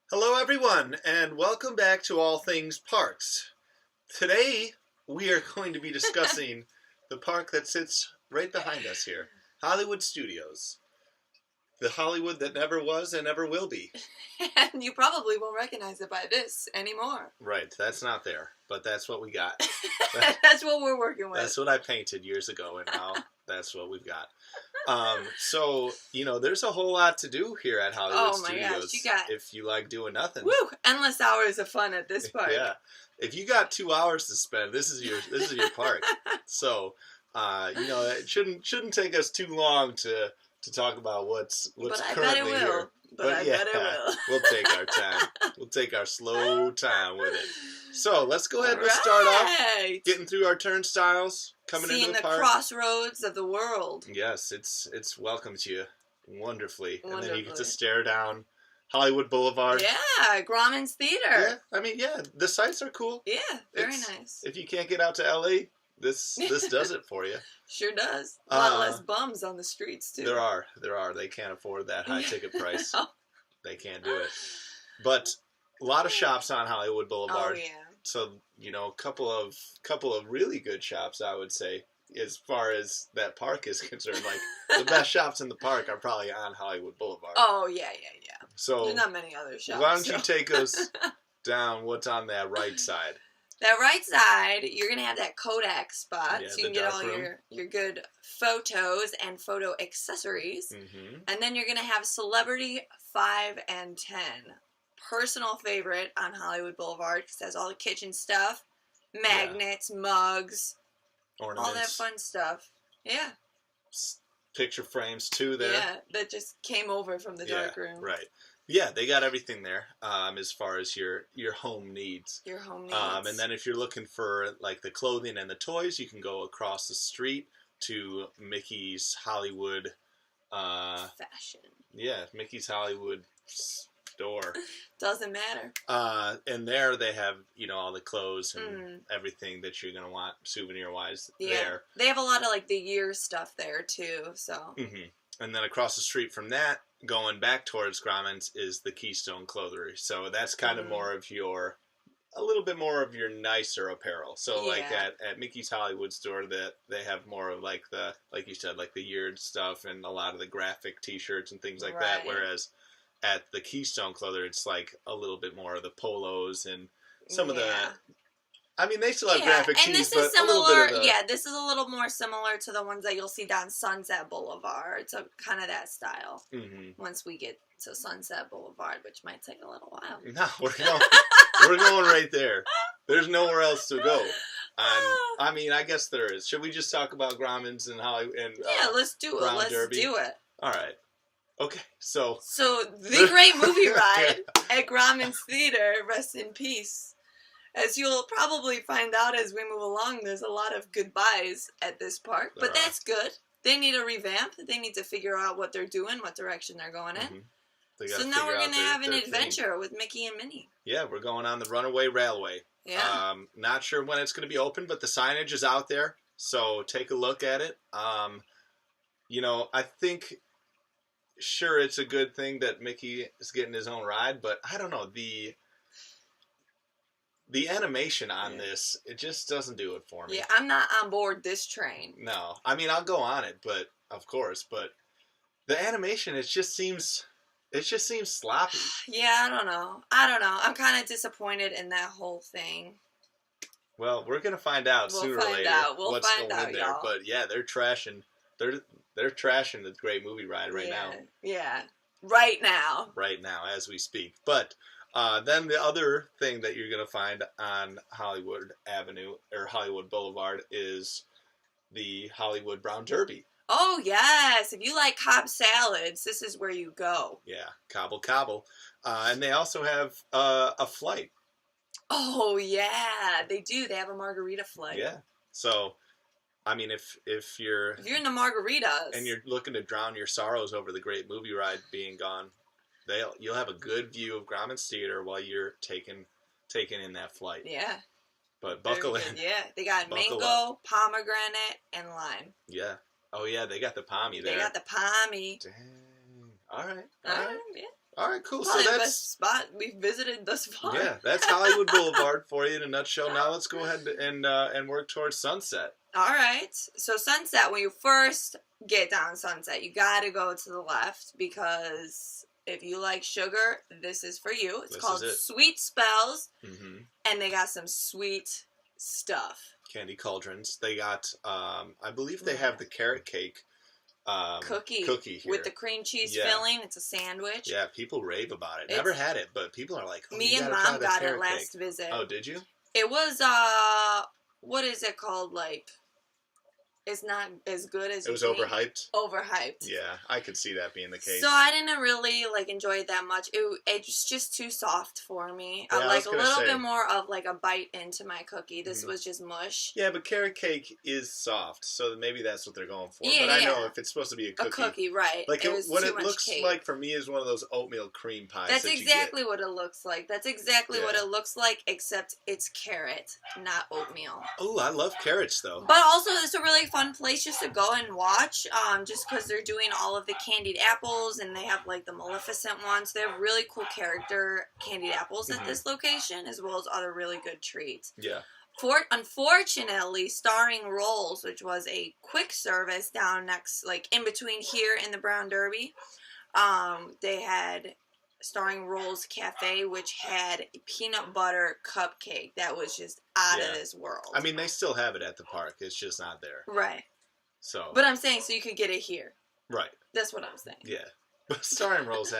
Hello, everyone, and welcome back to All Things Parks. Today, we are going to be discussing the park that sits right behind us here, Hollywood Studios. The Hollywood that never was and never will be. And you probably won't recognize it by this anymore. Right, that's not there, but that's what we got. That's what we're working with. That's what I painted years ago, and now that's what we've got. So, there's a whole lot to do here at Hollywood Studios. Gosh, if you like doing nothing. Woo! Endless hours of fun at this park. Yeah. If you got 2 hours to spend, this is your park. So, it shouldn't take us too long to talk about what's currently here. But I bet it will. We'll take our time. We'll take our slow time with it. So let's go ahead and start off getting through our turnstiles, coming into the park. Seeing the crossroads of the world. Yes, it's welcomed you wonderfully. And then you get to stare down Hollywood Boulevard. Yeah, Grauman's Theater. Yeah, the sights are cool. Yeah, very nice. If you can't get out to LA, this does it for you. Sure does. A lot less bums on the streets, too. There are. They can't afford that high ticket price. No. They can't do it. But a lot of shops on Hollywood Boulevard. Oh, yeah. So, a couple of really good shops, I would say, as far as that park is concerned. Like, the best shops in the park are probably on Hollywood Boulevard. Oh, yeah. So, there's not many other shops. Why don't you take us down what's on that right side? That right side, you're going to have that Kodak spot, yeah, so you can get all your good photos and photo accessories. Mm-hmm. And then you're going to have Celebrity 5 and 10. Personal favorite on Hollywood Boulevard, because it has all the kitchen stuff, magnets, mugs, ornaments, all that fun stuff. Yeah. Picture frames, too, there. Yeah, that just came over from the dark room. Right. Yeah, they got everything there as far as your home needs. Your home needs. And then if you're looking for like the clothing and the toys, you can go across the street to Mickey's Hollywood Fashion. Yeah, Mickey's Hollywood store. Doesn't matter. And there they have, all the clothes and everything that you're going to want souvenir-wise there. They have a lot of like the year stuff there too, so. Mm-hmm. And then across the street from that, going back towards Grauman's, is the Keystone Clothery. So that's kind of a little bit more of your nicer apparel. So like at Mickey's Hollywood store, that they have more of like like you said, like the yeared stuff and a lot of the graphic t-shirts and things like that. Whereas at the Keystone Clothery, it's like a little bit more of the polos and some of the... I mean, they still have graphic tees, but a little bit of the... Yeah, this is a little more similar to the ones that you'll see down Sunset Boulevard. So kind of that style. Mm-hmm. Once we get to Sunset Boulevard, which might take a little while. No, we're going right there. There's nowhere else to go. I mean, I guess there is. Should we just talk about Grauman's and Hollywood? Yeah, let's do it. Let's do it. All right. Okay, so the great movie ride at Grauman's Theater, rest in peace. As you'll probably find out as we move along, there's a lot of goodbyes at this park, but that's good. They need a revamp. They need to figure out what they're doing, what direction they're going in. Mm-hmm. So now we're going to have an adventure with Mickey and Minnie. Yeah, we're going on the Runaway Railway. Yeah. Not sure when it's going to be open, but the signage is out there, so take a look at it. I think... Sure, it's a good thing that Mickey is getting his own ride, but I don't know, the animation on this, it just doesn't do it for me. Yeah, I'm not on board this train. No. I mean, I'll go on it, but of course, but the animation, it just seems sloppy. Yeah, I don't know. I'm kind of disappointed in that whole thing. Well, we're going to find out sooner or later what's going in there. Y'all. But yeah, they're trashing the great movie ride right now. Yeah. Right now. Right now, as we speak. But then the other thing that you're going to find on Hollywood Avenue, or Hollywood Boulevard, is the Hollywood Brown Derby. Oh, yes. If you like Cobb salads, this is where you go. Yeah, cobble cobble. And they also have a flight. Oh, yeah. They do. They have a margarita flight. Yeah. So... I mean, if you're in the margaritas and you're looking to drown your sorrows over the great movie ride being gone, you'll have a good view of Grauman's Theater while you're taking in that flight. Yeah. But buckle in. Yeah, they got mango, pomegranate, and lime. Yeah. Oh yeah, they got the pommy there. They got the pommy. Dang. All right. Yeah. All right, cool. Probably so the that's best spot we've visited thus far. Yeah, that's Hollywood Boulevard for you in a nutshell. Now let's go ahead and work towards Sunset. All right. So Sunset, when you first get down Sunset, you got to go to the left because if you like sugar, this is for you. It's called Sweet Spells, and they got some sweet stuff. Candy cauldrons. They got, I believe they have the carrot cake cookie here. With the cream cheese filling. It's a sandwich. Yeah, people rave about it. Never had it, but people are like, oh, me and Mom got it last visit. Oh, did you? It was, what is it called? Like, it's not as good as it was overhyped. Overhyped. Yeah, I could see that being the case. So I didn't really enjoy it that much. It's just too soft for me. Yeah, I like a little bit more of a bite into my cookie. This was just mush. Yeah, but carrot cake is soft, so maybe that's what they're going for. Yeah, but I know if it's supposed to be a cookie. A cookie, right. Like what it looks like for me is one of those oatmeal cream pies. That's exactly what it looks like. That's exactly what it looks like, except it's carrot, not oatmeal. Oh, I love carrots though. But also it's a really fun place just to go and watch, just because they're doing all of the candied apples, and they have the Maleficent ones. They have really cool character candied apples at this location, as well as other really good treats. Yeah. Unfortunately, Starring Rolls, which was a quick service down next, in between here and the Brown Derby, they had Starring Rolls Cafe, which had a peanut butter cupcake that was just out of this world. I mean, they still have it at the park. It's just not there. Right. So. But I'm saying so you could get it here. Right. That's what I'm saying. Yeah. But Starring Rolls,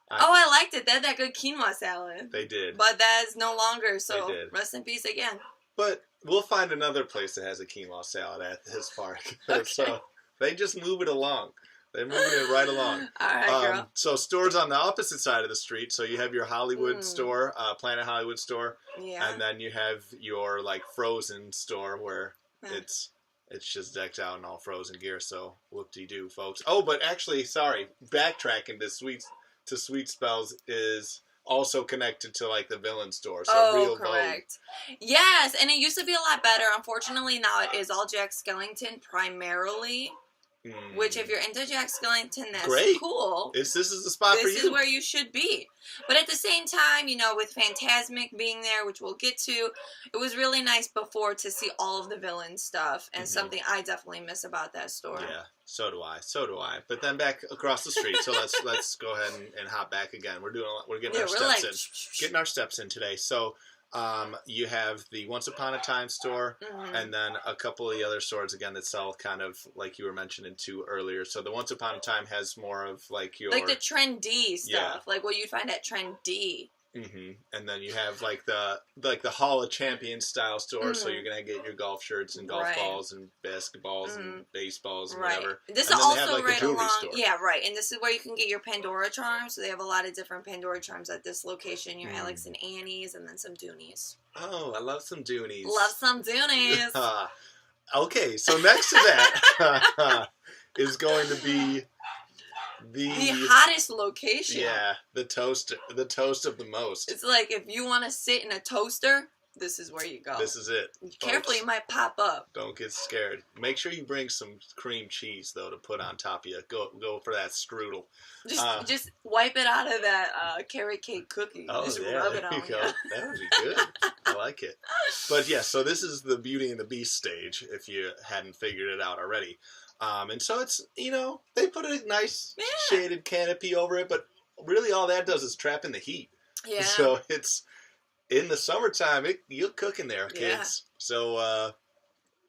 I liked it. They had that good quinoa salad. They did. But that is no longer, so rest in peace again. But we'll find another place that has a quinoa salad at this park. Okay. So they just move it along. They're moving it right along. All right, girl. So stores on the opposite side of the street. So you have your Hollywood store, Planet Hollywood store. Yeah. And then you have your Frozen store where it's just decked out in all Frozen gear. So whoop-de-doo, folks. Oh, but actually, sorry, backtracking to Sweet Spells is also connected to the villain store. So Real correct. Vogue. Yes, and it used to be a lot better. Unfortunately, now it is all Jack Skellington primarily. Which, if you're into Jack Skellington, that's great. Cool. This is the spot for you. This is where you should be. But at the same time, with Fantasmic being there, which we'll get to, it was really nice before to see all of the villain stuff, and something I definitely miss about that store. Yeah, so do I. But then back across the street, so let's go ahead and hop back again. We're getting our steps in. Getting our steps in today. So you have the Once Upon a Time store, and then a couple of the other stores again that sell kind of like you were mentioning too earlier. So the Once Upon a Time has more of your the trendy stuff, like what you'd find at Trendy. And then you have the Hall of Champions style store, so you're gonna get your golf shirts and golf balls and basketballs and baseballs and whatever. This is also right along. Yeah, right. And this is where you can get your Pandora charms. So they have a lot of different Pandora charms at this location. Your Alex and Annie's, and then some Doonies. Oh, I love some Doonies. Love some Doonies. Okay, so next to that is going to be the hottest location. Yeah, the toast of the most. It's if you want to sit in a toaster, this is where you go. This is it. Careful, you might pop up. Don't get scared. Make sure you bring some cream cheese though to put on top of you. Go for that strudel. Just wipe it out of that carrot cake cookie. Oh, just rub it on you. That would be good. I like it. But yeah, so this is the Beauty and the Beast stage. If you hadn't figured it out already. And so it's, they put a nice shaded canopy over it, but really all that does is trap in the heat. Yeah. So it's, in the summertime, you'll cook in there, kids. Yeah. So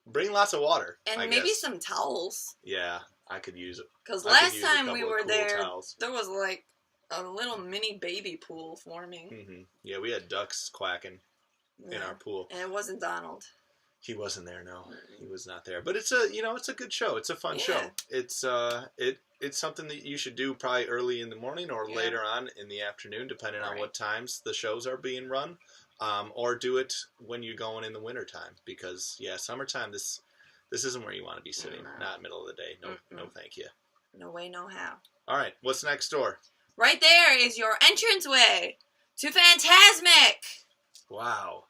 bring lots of water. And maybe some towels. Yeah, I could use it. Because last time we were there, there was a little mini baby pool forming. Yeah, we had ducks quacking in our pool. And it wasn't Donald. He wasn't there, no. He was not there. But it's a good show. It's a fun show. It's something that you should do probably early in the morning or later on in the afternoon, depending on what times the shows are being run. Or do it when you're going in the wintertime. Because, summertime, this isn't where you want to be sitting. Not middle of the day. No, thank you. No way, no how. All right, what's next door? Right there is your entranceway to Fantasmic. Wow.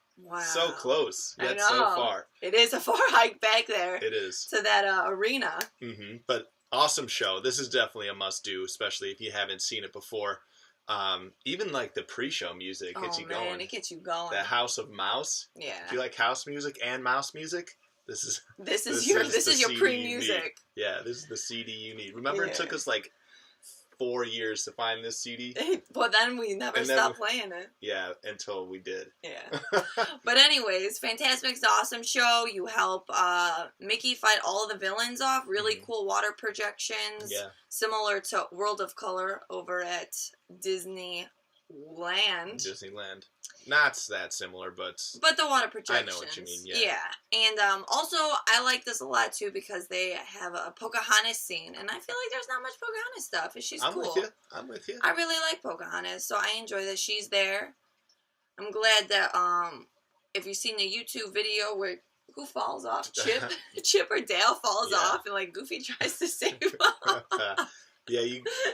So close, yet so far. It is a far hike back there. It is. To that arena. But awesome show. This is definitely a must-do, especially if you haven't seen it before. Even like the pre-show music gets you going. It gets you going. The House of Mouse. Yeah. If you like house music and mouse music, this is your pre-music. Yeah, this is the CD you need. Remember, it took us like 4 years to find this CD. Well, then we never stopped playing it. Yeah, until we did. Yeah. But anyways, Fantasmic's an awesome show. You help Mickey fight all the villains off. Really cool water projections. Yeah. Similar to World of Color over at Disneyland. Not that similar, but the water projections. I know what you mean, yeah. Yeah. And also, I like this a lot, too, because they have a Pocahontas scene. And I feel like there's not much Pocahontas stuff. And she's cool. I'm with you. I really like Pocahontas, so I enjoy that she's there. I'm glad that, if you've seen the YouTube video where who falls off? Chip or Dale falls off, and, like, Goofy tries to save him. Yeah,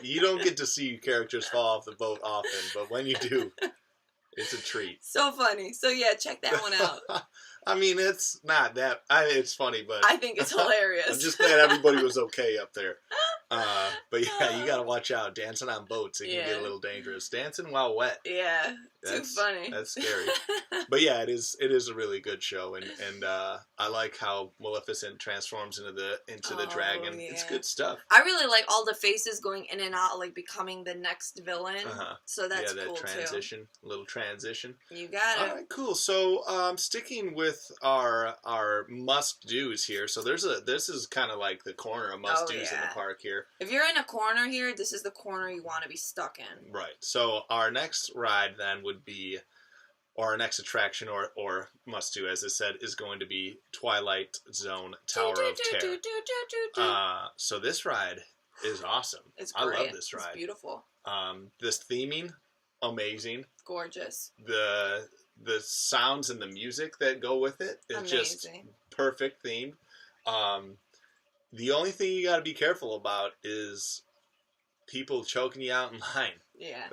you don't get to see characters fall off the boat often, but when you do, it's a treat. So funny. So, yeah, check that one out. I mean, it's not that... it's funny, but... I think it's hilarious. I'm just glad everybody was okay up there. But yeah, you gotta watch out. Dancing on boats, it can get a little dangerous. Dancing while wet. Yeah, too funny. That's scary. But yeah, it is a really good show, and I like how Maleficent transforms into the dragon. Yeah. It's good stuff. I really like all the faces going in and out, like becoming the next villain. So that's cool too. Little transition. You got it. All right, cool. So sticking with our must-dos here. So this is kind of like the corner of must-dos in the park here. If you're in a corner here, this is the corner you want to be stuck in. Right. So our next ride then would be, or our next attraction or must-do, as I said, is going to be Twilight Zone Tower of Terror. So this ride is awesome. It's great. I love this ride. It's beautiful. This theming, amazing. Gorgeous. The sounds and the music that go with it is just perfect theme. The only thing you got to be careful about is people choking you out in line. Yeah.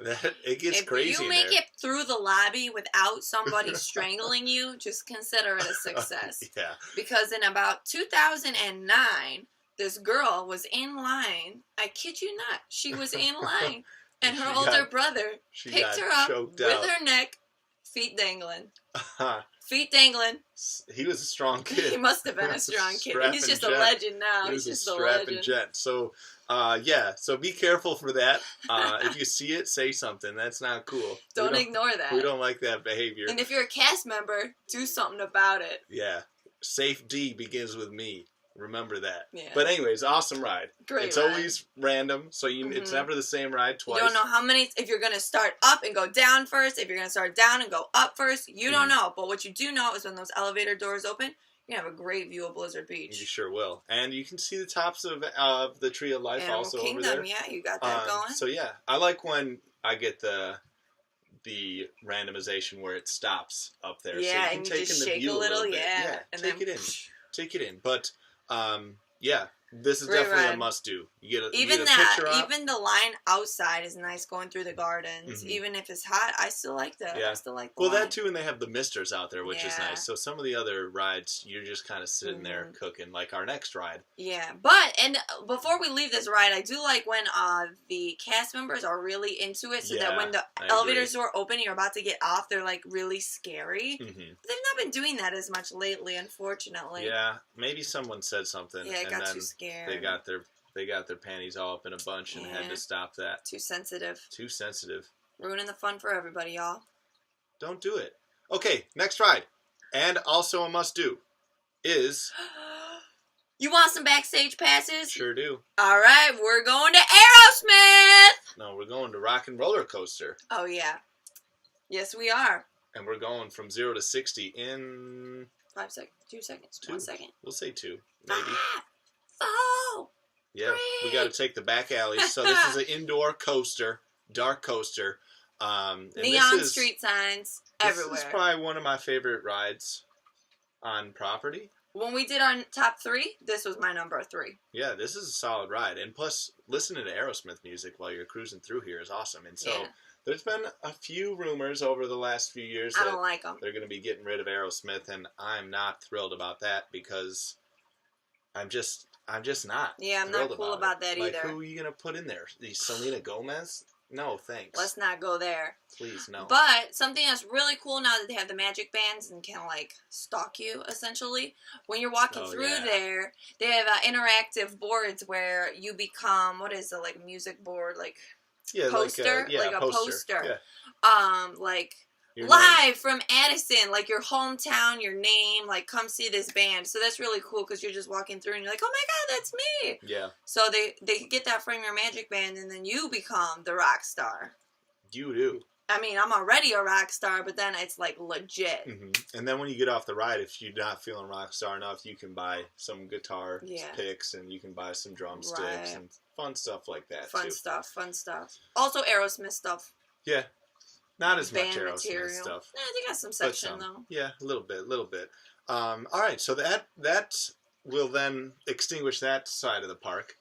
It gets crazy. If you make it through the lobby without somebody strangling you, just consider it a success. Yeah. Because in about 2009, this girl was in line. I kid you not. She was in line. And her older brother picked her up with her neck, feet dangling. Feet dangling. He was a strong kid. He must have been a strong kid. He's just a legend now. He's just a legend. Gent. So, so be careful for that. If you see it, say something. That's not cool. Don't ignore that. We don't like that behavior. And if you're a cast member, do something about it. Yeah. Safe D begins with me. Remember that. Yeah. But anyways, awesome ride. Great It's ride. always random, so it's never the same ride twice. You don't know how many, if you're going to start up and go down first, if you're going to start down and go up first, you don't know. But what you do know is when those elevator doors open, you're going to have a great view of Blizzard Beach. You sure will. And you can see the tops of the Tree of Life Animal also Kingdom, over there. Yeah, you got that going. So yeah, I like when I get the randomization where it stops up there. Yeah, so you can and take you just in the shake view a little, bit. yeah. And take it in. But yeah, this is definitely a must-do. You get a picture op. Even the line outside is nice going through the gardens. Even if it's hot, I still like that. Yeah. I still like the line. That too, and they have the misters out there, which is nice. So some of the other rides, you're just kind of sitting there cooking, like our next ride. Yeah, and before we leave this ride, I do like when the cast members are really into it, so that when the elevators door open and you're about to get off, they're like really scary. But they've not been doing that as much lately, unfortunately. Yeah, maybe someone said something. Yeah, it got too scared. They got their panties all up in a bunch and had to stop that. Too sensitive. Ruining the fun for everybody, y'all. Don't do it. Okay, next ride, and also a must-do, is... You want some backstage passes? Sure do. All right, we're going to Aerosmith! No, we're going to Rock and Roller Coaster. Oh, yeah. Yes, we are. And we're going from 0 to 60 in... 5 seconds. 2 seconds. 1 second. We'll say 2, maybe. 5, 4, Yeah, 3. We got to take the back alleys. So this is an indoor coaster, dark coaster. Neon street signs everywhere. This is probably one of my favorite rides on property. When we did our top 3, this was my number 3. Yeah, this is a solid ride. And plus, listening to Aerosmith music while you're cruising through here is awesome. And so there's been a few rumors over the last few years that don't like them. They're going to be getting rid of Aerosmith, and I'm not thrilled about that because I'm just not. Yeah, I'm not cool about that either. Like, who are you going to put in there? Selena Gomez? No, thanks. Let's not go there. Please, no. But something that's really cool now that they have the magic bands and can like stalk you essentially. When you're walking through there, they have interactive boards where you become what is it like a music board like poster like a poster. Yeah. Like your live name. From Addison, like your hometown, your name, like come see this band. So that's really cool because you're just walking through and you're like, oh my god, that's me. Yeah. So they get that from your magic band and then you become the rock star. You do. I mean, I'm already a rock star, but then it's like legit. Mm-hmm. And then when you get off the ride, if you're not feeling rock star enough, you can buy some guitar picks and you can buy some drumsticks and fun stuff like that. Fun stuff. Also Aerosmith stuff. Yeah. Not as band much Aerosmith material. stuff. Yeah, they got some section though. Yeah, a little bit. All right, so that will then extinguish that side of the park.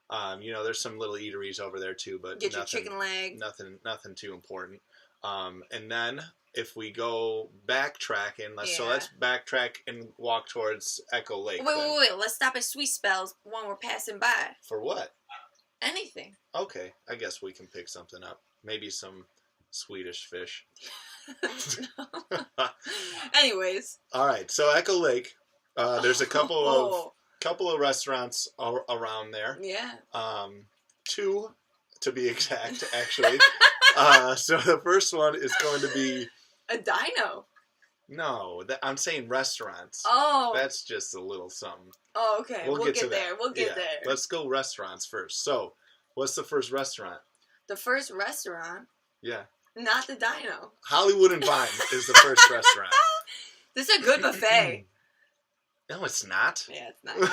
There's some little eateries over there too, but get your chicken leg. Nothing too important. And then if we go backtracking, let's backtrack and walk towards Echo Lake. Wait. Let's stop at Sweet Spells when we're passing by. For what? Anything. Okay, I guess we can pick something up. Maybe some Swedish fish. Anyways. All right, so Echo Lake. There's a couple of restaurants around there. Yeah. 2 to be exact, actually. So the first one is going to be a dino. No, I'm saying restaurants. Oh. That's just a little something. Oh, okay. We'll get there. We'll get there. Let's go restaurants first. So, what's the first restaurant? The first restaurant? Yeah. Not the dino. Hollywood and Vine is the first restaurant. This is a good buffet. No, it's not. Yeah, it's not good.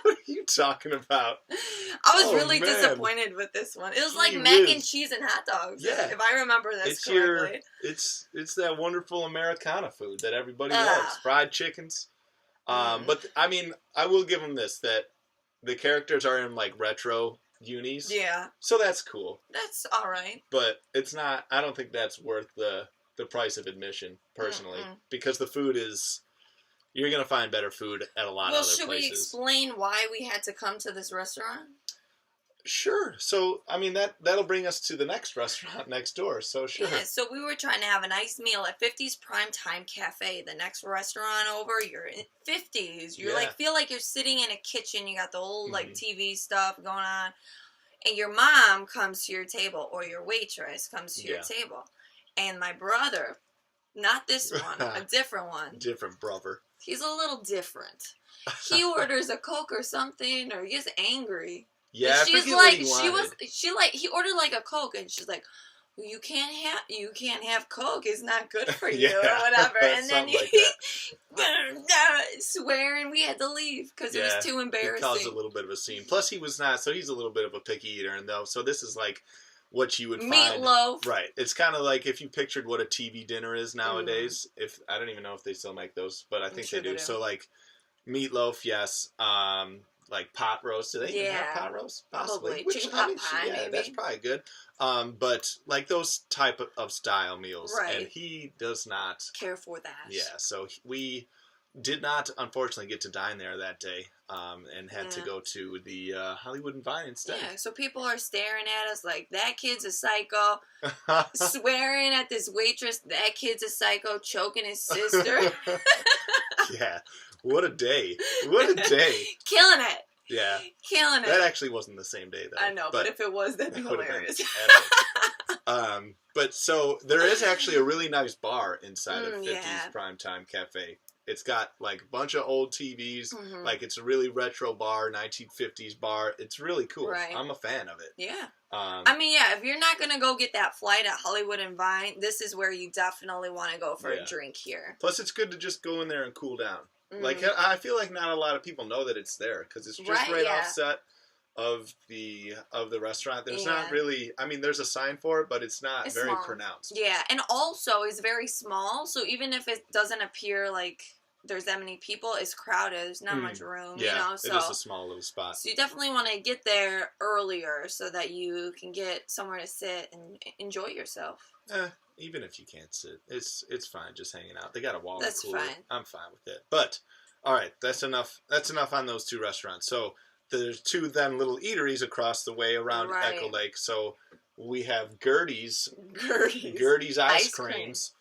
What are you talking about? I was really disappointed with this one. It was like mac and cheese and hot dogs. Yeah. If I remember this correctly. It's that wonderful Americana food that everybody loves. Fried chickens. But, I mean, I will give them this, that the characters are in, like, retro unis. Yeah. So that's cool. That's all right. But it's not, I don't think that's worth the price of admission, personally. Because the food is... You're going to find better food at a lot of other places. Well, should we explain why we had to come to this restaurant? Sure. So, I mean, that'll bring us to the next restaurant next door. So, sure. Yeah, so we were trying to have a nice meal at 50's Primetime Cafe. The next restaurant over, you're in 50's. You feel like you're sitting in a kitchen. You got the old, like, TV stuff going on. And your mom comes to your table, or your waitress comes to your table. And my brother, not this one, a different one. Different brother. He's a little different. He orders a Coke or something, or he gets angry. Yeah, and she's like, he ordered like a Coke, and she's like, well, you can't have Coke. It's not good for you, or whatever. And then he swearing we had to leave because it was too embarrassing. It caused a little bit of a scene. Plus, he was not, so he's a little bit of a picky eater, and though, so this is like what you would find. Meatloaf. Right. It's kind of like if you pictured what a TV dinner is nowadays. If I don't even know if they still make those, but I think they do. So like meatloaf, yes. Like pot roast. Do they even have pot roast? Possibly. Chicken pot pie, maybe. That's probably good. But like those type of style meals. Right. And he does not care for that. Yeah. So we did not, unfortunately, get to dine there that day. And had to go to the Hollywood and Vine instead. Yeah, so people are staring at us like, that kid's a psycho. Swearing at this waitress, that kid's a psycho, choking his sister. Yeah. What a day. What a day. Killing it. Yeah. Killing it. That actually wasn't the same day, though. I know, but if it was, that'd be hilarious. But so there is actually a really nice bar inside of 50's Primetime Cafe. It's got like a bunch of old TVs. Like it's a really retro bar, 1950s bar. It's really cool. Right. I'm a fan of it. Yeah. I mean, if you're not going to go get that flight at Hollywood and Vine, this is where you definitely want to go for a drink here. Plus, it's good to just go in there and cool down. Like, I feel like not a lot of people know that it's there because it's just right offset of the restaurant. There's not really, I mean, there's a sign for it, but it's not very small. Pronounced. Yeah, and also it's very small, so even if it doesn't appear like there's that many people, it's crowded. There's not much room, you know? So, it is a small little spot. So you definitely want to get there earlier so that you can get somewhere to sit and enjoy yourself. Even if you can't sit, it's fine just hanging out. They got a wall. That's cooler. fine. I'm fine with it. But all right, that's enough. That's enough on those two restaurants. So there's 2 then little eateries across the way around Echo Lake. So we have Gertie's ice creams.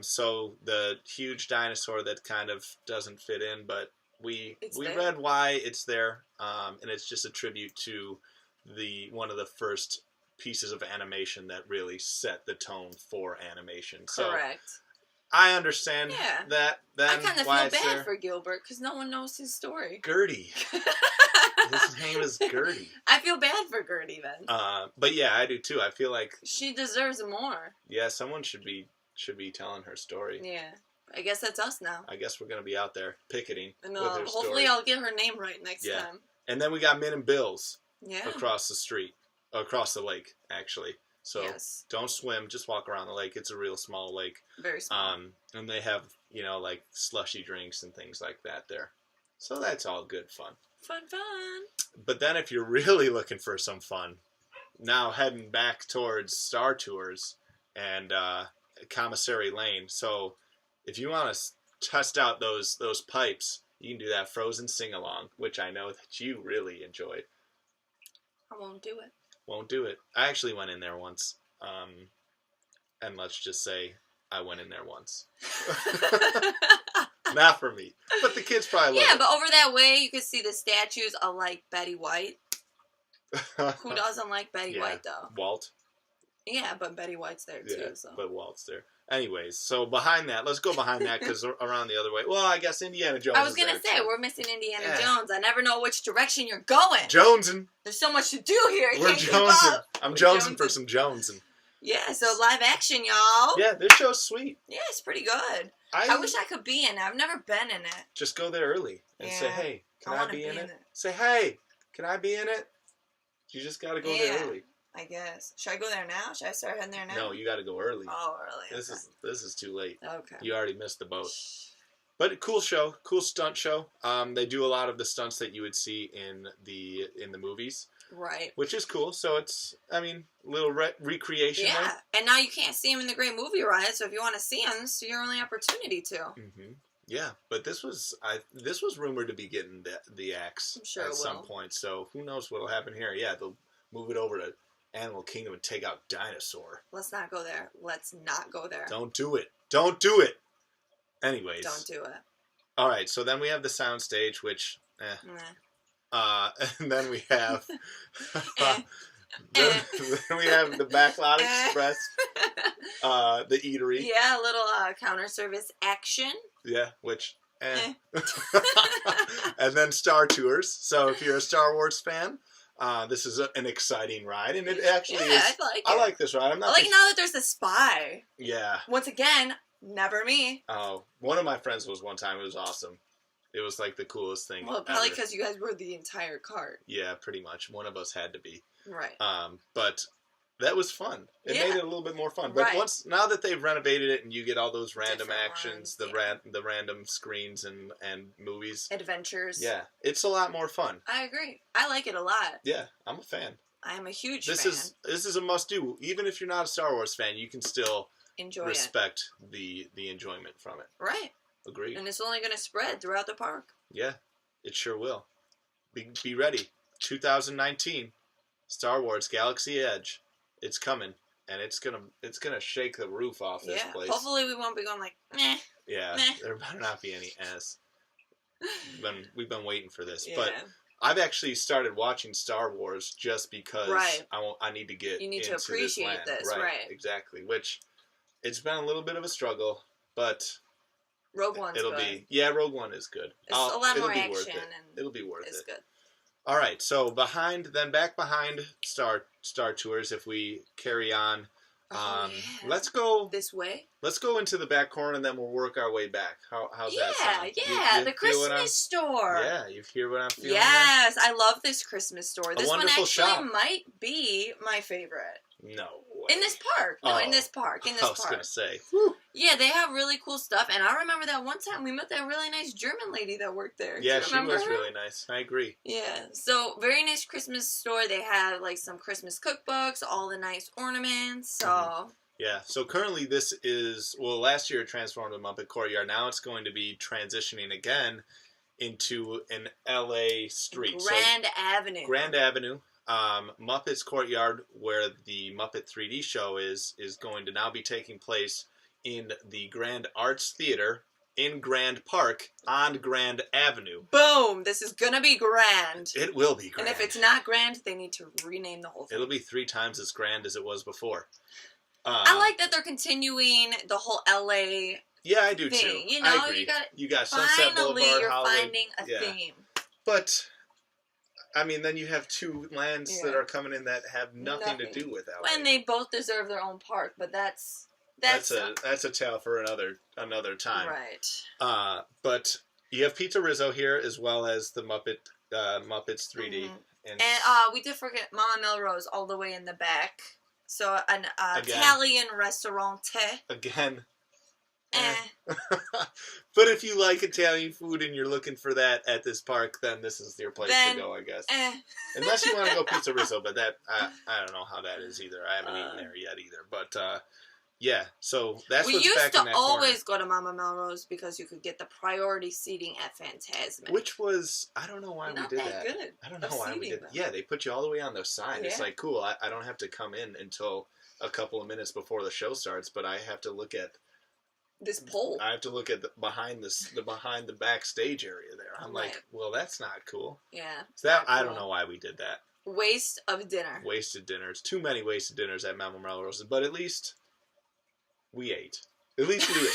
So the huge dinosaur that kind of doesn't fit in, but we read why it's there, and it's just a tribute to one of the first pieces of animation that really set the tone for animation. Correct. So I understand that. Then I kind of feel bad for Gilbert because no one knows his story. Gertie. His name is Gertie. I feel bad for Gertie then. But yeah, I do too. I feel like she deserves more. Yeah, someone should be telling her story. Yeah. I guess that's us now. I guess we're going to be out there picketing with her hopefully story. I'll get her name right next time. And then we got Min and Bill's across the lake, actually. So don't swim, just walk around the lake. It's a real small lake. Very small. And they have, like slushy drinks and things like that there. So that's all good fun. Fun. But then if you're really looking for some fun, now heading back towards Star Tours and Commissary Lane. So if you want to test out those pipes, you can do that Frozen sing-along, which I know that you really enjoyed. I won't do it. Won't do it. I actually went in there once. And let's just say I went in there once. Not for me. But the kids probably love it. Yeah, but over that way you could see the statues of like Betty White. Who doesn't like Betty White though? Walt. Yeah, but Betty White's there too. Yeah, so. But Walt's there. Anyways, so behind that, let's go behind that because around the other way. Well, I guess Indiana Jones. I was gonna say we're missing Indiana Jones. I never know which direction you're going. Jonesing. There's so much to do here. We're jonesing. I'm jonesing for some jonesing. Yeah, so live action, y'all. Yeah, this show's sweet. Yeah, it's pretty good. I wish I could be in it. I've never been in it. Just go there early and say, hey, can I be in it? Say, hey, can I be in it? You just got to go there early. I guess. Should I go there now? Should I start heading there now? No, you got to go early. Oh, early. This is too late. Okay. You already missed the boat. But cool show, cool stunt show. They do a lot of the stunts that you would see in the movies. Right. Which is cool. So it's, a little recreation. Yeah. There. And now you can't see them in the Great Movie Ride, so if you want to see them, it's your only opportunity to. Mm-hmm. Yeah, but this was rumored to be getting the axe at some point. So who knows what'll happen here? Yeah, they'll move it over to Animal Kingdom and take out Dinosaur. Let's not go there. Let's not go there. Don't do it. Don't do it. Anyways. Don't do it. All right, so then we have the soundstage, which, and then we have, then we have the Backlot Express, the eatery. Yeah, a little counter service action. Yeah, which, and then Star Tours. So if you're a Star Wars fan, this is an exciting ride, and it actually is. I like this ride. I'm not. I like now that there's a spy. Yeah. Once again, never me. Oh, one of my friends was one time. It was awesome. It was like the coolest thing. Well, probably because you guys were the entire cart. Yeah, pretty much. One of us had to be. Right. But that was fun. It made it a little bit more fun. But now that they've renovated it and you get all those random actions, the random screens and movies. Adventures. Yeah. It's a lot more fun. I agree. I like it a lot. Yeah, I'm a fan. I am a huge fan. This is a must-do. Even if you're not a Star Wars fan, you can still respect the enjoyment from it. Right. Agreed. And it's only going to spread throughout the park. Yeah, it sure will. Be ready. 2019, Star Wars Galaxy Edge. It's coming, and it's gonna shake the roof off this place. Hopefully we won't be going like, meh. Yeah, meh. There better not be any S. We've been waiting for this, but I've actually started watching Star Wars just because I need to get. You need into to appreciate this, right? Exactly. Which it's been a little bit of a struggle, but. Rogue One's good. Rogue One is good. It's a lot more action, and it'll be worth it. It's good. All right, so back behind Star Tours, if we carry on, let's go this way. Let's go into the back corner, and then we'll work our way back. How's that sound? Yeah, the Christmas store. Yeah, you hear what I'm feeling? Yes, I love this Christmas store. This one actually shop. might be my favorite. No way. In this park. No, in this park. I was going to say. Whew. Yeah, they have really cool stuff. And I remember that one time we met that really nice German lady that worked there. Yeah, she was really nice. I agree. Yeah. So, very nice Christmas store. They have, like, some Christmas cookbooks, all the nice ornaments. So... Mm-hmm. Yeah, so currently this is... Well, last year it transformed to Muppet Courtyard. Now it's going to be transitioning again into an LA street. Grand Avenue. Grand Avenue. Muppets Courtyard, where the Muppet 3D show is going to now be taking place in the Grand Arts Theater in Grand Park on Grand Avenue. Boom! This is gonna be grand. It will be grand. And if it's not grand, they need to rename the whole thing. It'll be 3 times as grand as it was before. I like that they're continuing the whole LA yeah, I do thing. too. You know, I agree. you got Sunset finally Boulevard, you're Hollywood. finding a theme. But I mean, then you have 2 lands that are coming in that have nothing to do with LA. And they both deserve their own park, but that's a tale for another time. Right. But you have Pizza Rizzo here as well as the Muppets 3D. Mm-hmm. And we did forget Mama Melrose all the way in the back. So an Italian restaurant. Again. But if you like Italian food and you're looking for that at this park, then this is your place to go, I guess. Unless you want to go Pizza Rizzo, but that I don't know how that is either. I haven't eaten there yet either. But yeah, so that's what's back in that corner. We used to always go to Mama Melrose because you could get the priority seating at Fantasmic. Which was, I don't know why we did that. Good. I don't know why we did that. Yeah, they put you all the way on the side. Yeah. It's like, cool, I don't have to come in until a couple of minutes before the show starts, but I have to look at this pole. I have to look at the behind the backstage area there. I'm like, well, that's not cool. Yeah. So that I don't know why we did that. Waste of dinner. Wasted dinners. Too many wasted dinners at Mama Melrose, but at least we ate. At least we ate.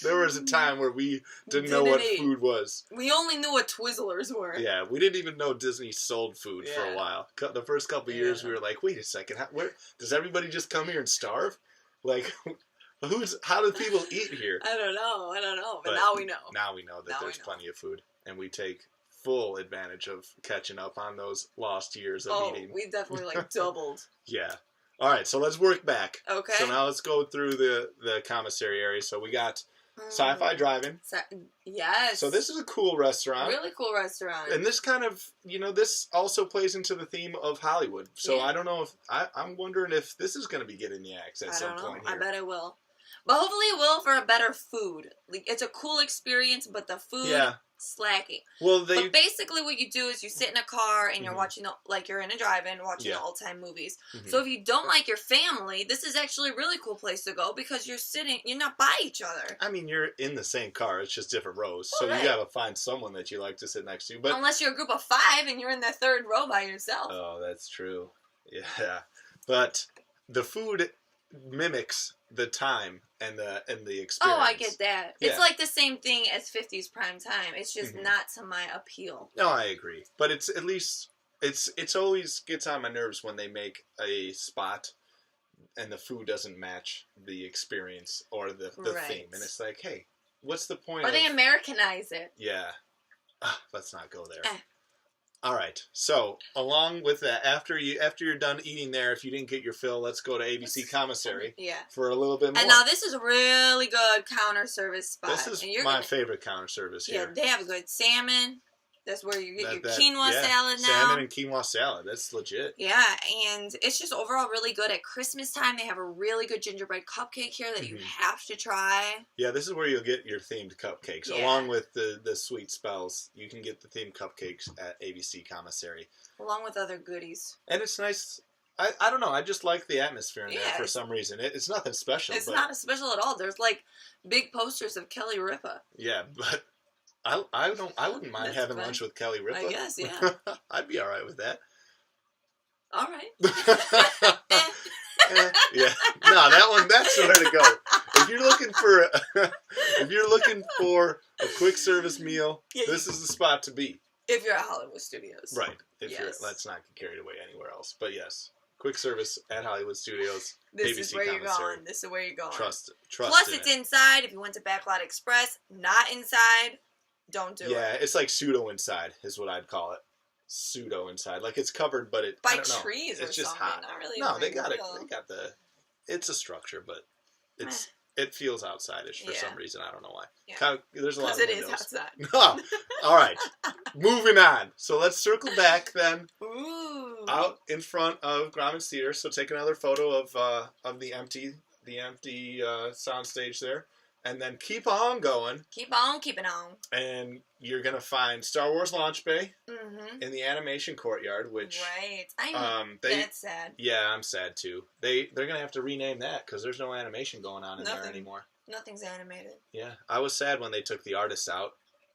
There was a time where we didn't know what food was. We only knew what Twizzlers were. Yeah, we didn't even know Disney sold food for a while. The first couple of years, we were like, wait a second, where does everybody just come here and starve? Like, how do people eat here? I don't know, but now we know. Now we know that there's plenty of food, and we take full advantage of catching up on those lost years of eating. We definitely doubled. Yeah. All right, so let's work back. Okay. So now let's go through the commissary area. So we got Sci-Fi Drive-In. Yes. So this is a cool restaurant. Really cool restaurant. And this kind of, this also plays into the theme of Hollywood. So I don't know if, I'm wondering if this is going to be getting the axe at some point here. I bet it will. But hopefully it will for a better food. Like, it's a cool experience, but the food slacking. Well, but basically what you do is you sit in a car and you're watching, you're in a drive-in watching the old-time movies. So if you don't like your family, this is actually a really cool place to go because you're not by each other. I mean, you're in the same car. It's just different rows. So you got to find someone that you like to sit next to. But unless you're a group of 5 and you're in the 3rd row by yourself. Oh, that's true. Yeah. But the food mimics the time and the experience. Oh, I get that. Yeah. It's like the same thing as 50s prime time. It's just not to my appeal. No, I agree. But it's at least it's always gets on my nerves when they make a spot and the food doesn't match the experience or the theme. And it's like, hey, what's the point? Or they Americanize it. Yeah. Let's not go there. All right. So, along with that, after you're done eating there, if you didn't get your fill, let's go to ABC Commissary for a little bit more. And now this is a really good counter service spot. This is my favorite counter service here. Yeah, they have a good salmon. That's where you get your quinoa salad now. Salmon and quinoa salad. That's legit. Yeah, and it's just overall really good. At Christmas time, they have a really good gingerbread cupcake here that you have to try. Yeah, this is where you'll get your themed cupcakes. Along with the sweet spells, you can get the themed cupcakes at ABC Commissary. Along with other goodies. And it's nice. I don't know. I just like the atmosphere in there for some reason. It's nothing special. It's not special at all. There's big posters of Kelly Ripa. Yeah, but I wouldn't mind having lunch with Kelly Ripa. I guess, yeah. I'd be all right with that. All right. Yeah. No, that's the way to go. If you're looking for a quick service meal, this is the spot to be. If you're at Hollywood Studios. Right. Let's not get carried away anywhere else. But yes, quick service at Hollywood Studios. This ABC is where Commissary. you're going. This is where you're going. Trust. Plus, it's inside. If you went to Backlot Express, not inside. Don't do it. Yeah, it's like pseudo inside is what I'd call it. Pseudo inside, like it's covered, but by trees it's or just something. hot. Not really. No, they got it. They got it's a structure, but it feels outside-ish for some reason. I don't know why. Yeah. There's a lot of windows. Because it is outside. All right, moving on. So let's circle back then. Ooh. Out in front of Grauman's Theater. So take another photo of the empty soundstage there. And then keep on going. Keep on keeping on. And you're going to find Star Wars Launch Bay Mm-hmm. in the animation courtyard, which... Right. That's sad. Yeah, I'm sad too. They're going to have to rename that because there's no animation going on in there anymore. Nothing's animated. Yeah. I was sad when they took the artists out.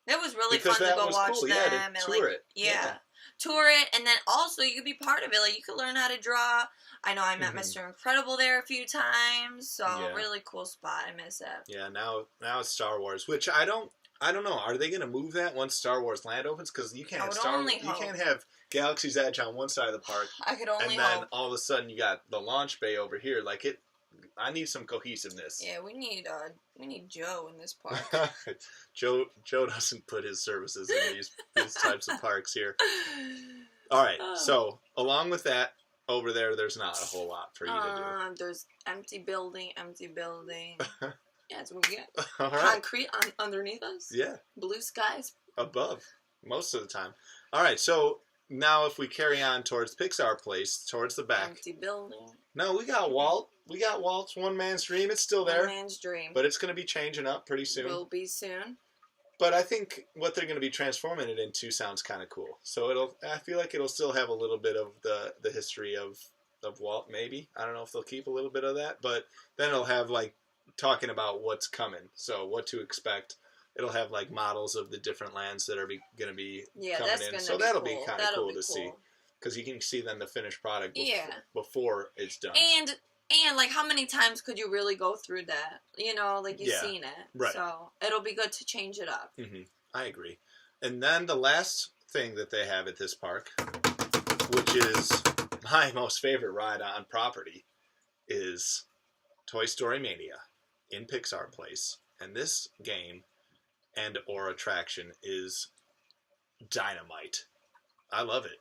It was really fun to go watch cool. them. Yeah, and tour it. Yeah. Tour it, and then also you could be part of it. Like, you could learn how to draw. I know I met Mr. Incredible there a few times, so really cool spot. I miss it. Yeah, now it's Star Wars, which I don't know. Are they going to move that once Star Wars Land opens? Because you can't have Galaxy's Edge on one side of the park. I could only hope. And then all of a sudden you got the launch bay over here. Like I need some cohesiveness. Yeah, we need Joe in this park. Joe doesn't put his services in these types of parks here. All right, so along with that, over there's not a whole lot for you to do. There's empty building. Yeah, that's what we get. All right. Concrete underneath us. Yeah. Blue skies above most of the time. All right, so now if we carry on towards Pixar Place, towards the back. Empty building. No, we got Walt. We got Walt's One Man's Dream. It's still there. One Man's Dream. But it's going to be changing up pretty soon. Will be soon. But I think what they're going to be transforming it into sounds kind of cool. So I feel like it'll still have a little bit of the history of Walt, maybe. I don't know if they'll keep a little bit of that. But then it'll have, like, talking about what's coming. So what to expect. It'll have, like, models of the different lands that are going to be coming in. So that'll be kind of cool to see. Because you can see then the finished product before it's done. And, like, how many times could you really go through that? You know, like, you've seen it. Right. So it'll be good to change it up. Mm-hmm. I agree. And then the last thing that they have at this park, which is my most favorite ride on property, is Toy Story Mania in Pixar Place. And this game or attraction is dynamite. I love it.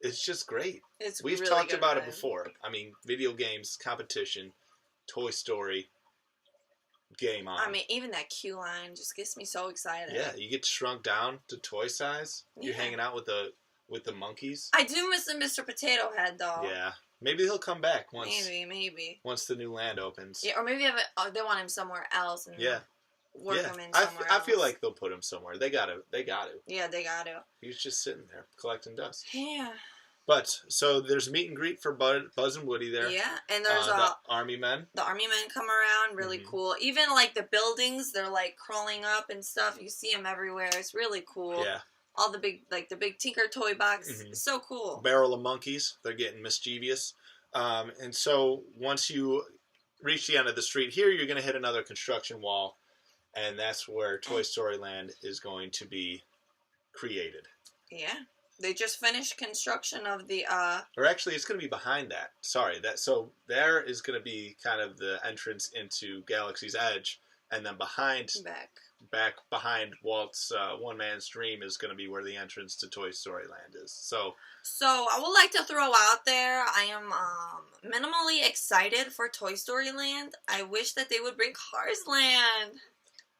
It's just great. We've really talked about it before. I mean, video games, competition, Toy Story, game on. I mean, even that queue line just gets me so excited. Yeah, you get shrunk down to toy size. You're hanging out with the monkeys. I do miss the Mr. Potato Head, though. Yeah. Maybe he'll come back once. Maybe. Once the new land opens. Yeah, or maybe they want him somewhere else and work him in somewhere else. I feel like they'll put him somewhere. They got to. Yeah, they got to. He's just sitting there collecting dust. Yeah. But, so there's meet and greet for Buzz and Woody there. Yeah, and there's the Army Men. The Army Men come around, really cool. Even, like, the buildings, they're, like, crawling up and stuff. You see them everywhere. It's really cool. Yeah. All the big Tinker toy box. It's so cool. Barrel of monkeys. They're getting mischievous. And so, once you reach the end of the street here, you're going to hit another construction wall. And that's where Toy Story Land is going to be created. Yeah. They just finished construction of the, Or actually, it's going to be behind that. Sorry. So, there is going to be kind of the entrance into Galaxy's Edge. And then back behind Walt's One Man's Dream is going to be where the entrance to Toy Story Land is. So I would like to throw out there, I am minimally excited for Toy Story Land. I wish that they would bring Cars Land.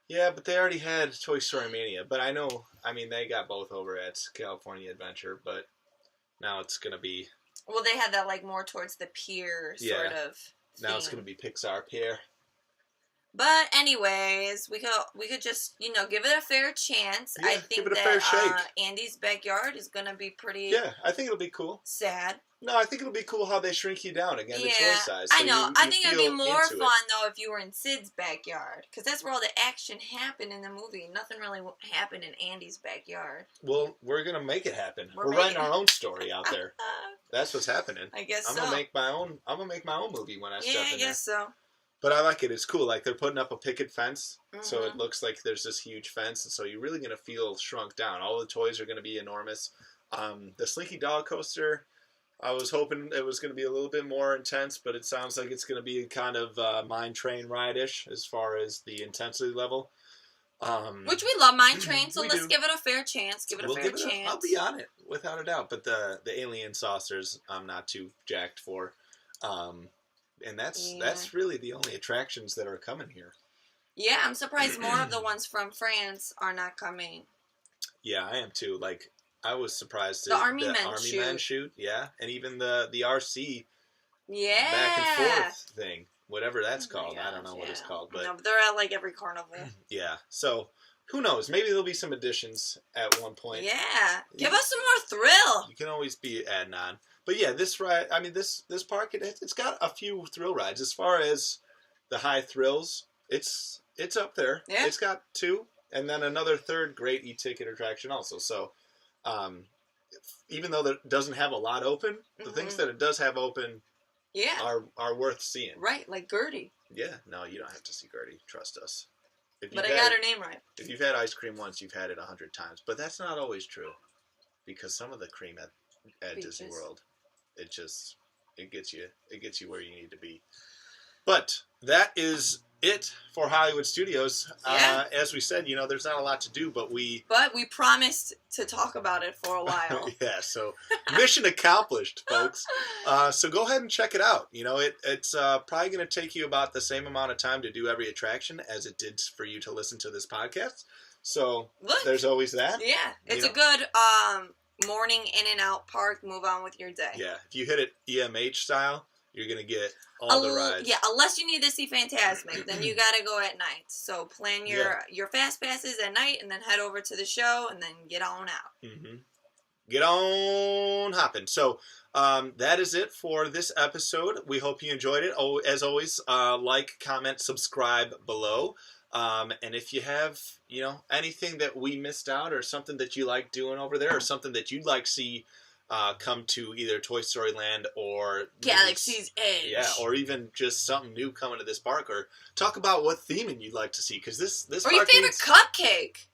Yeah, but they already had Toy Story Mania. But they got both over at California Adventure, but now it's going to be... Well, they had that, like, more towards the pier sort of theme. Now it's going to be Pixar Pier. But anyways, we could just, give it a fair chance. Yeah, I think give it a fair shake. Andy's backyard is going to be pretty... Yeah, I think it'll be cool. Sad. No, I think it'll be cool how they shrink you down again to toy size. So I know. I think it'd be more fun, though, if you were in Sid's backyard. Because that's where all the action happened in the movie. Nothing really happened in Andy's backyard. Well, we're going to make it happen. We're writing our own story out there. That's what's happening. I guess I'm going to make my own movie when I step in there. Yeah, I guess so. But I like it. It's cool. Like, they're putting up a picket fence, so it looks like there's this huge fence, and so you're really going to feel shrunk down. All the toys are going to be enormous. The Slinky Dog Coaster, I was hoping it was going to be a little bit more intense, but it sounds like it's going to be kind of Mine Train ride-ish as far as the intensity level. Which we love Mine Train, so let's give it a fair chance. I'll be on it, without a doubt. But the alien saucers, I'm not too jacked for. And that's really the only attractions that are coming here. Yeah, I'm surprised more of the ones from France are not coming. Yeah, I am too. Like, I was surprised the Army Men shoot. Yeah, and even the RC back and forth thing. whatever that's called. I don't know what it's called, but no, they're at like every carnival. Yeah. So who knows? Maybe there'll be some additions at one point. Yeah, give us some more thrill. You can always be adding on. But yeah, this ride. I mean, this park. It's got a few thrill rides. As far as the high thrills, it's up there. Yeah. It's got 2, and then another third great e-ticket attraction also. So, even though it doesn't have a lot open, the things that it does have open, are worth seeing. Right, like Gertie. Yeah. No, you don't have to see Gertie. Trust us. But I got her name right. If you've had ice cream once, you've had it 100 times. But that's not always true, because some of the cream at Disney World, it gets you where you need to be. But that is it for Hollywood Studios. Yeah. As we said, there's not a lot to do, but we promised to talk about it for a while. Yeah, so mission accomplished, folks. So go ahead and check it out. It's probably going to take you about the same amount of time to do every attraction as it did for you to listen to this podcast. So there's always that. Yeah, it's a good morning in and out park. Move on with your day. Yeah, if you hit it EMH style, you're going to get all the rides. Yeah, unless you need to see Fantasmic, then you got to go at night. So plan your fast passes at night and then head over to the show and then get on out. Mm-hmm. Get on hopping. So that is it for this episode. We hope you enjoyed it. Oh, as always, like, comment, subscribe below. And if you have, anything that we missed out or something that you like doing over there or something that you'd like to see come to either Toy Story Land or Galaxy's Edge. Yeah, or even just something new coming to this park, or talk about what theming you'd like to see, because this or park your favorite cupcake.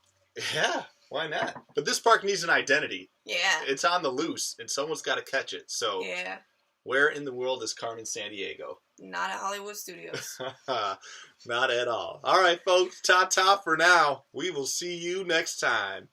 Yeah, why not? But this park needs an identity. Yeah. It's on the loose, and someone's got to catch it. So yeah. Where in the world is Carmen Sandiego? Not at Hollywood Studios. Not at all. All right, folks. Ta-ta for now. We will see you next time.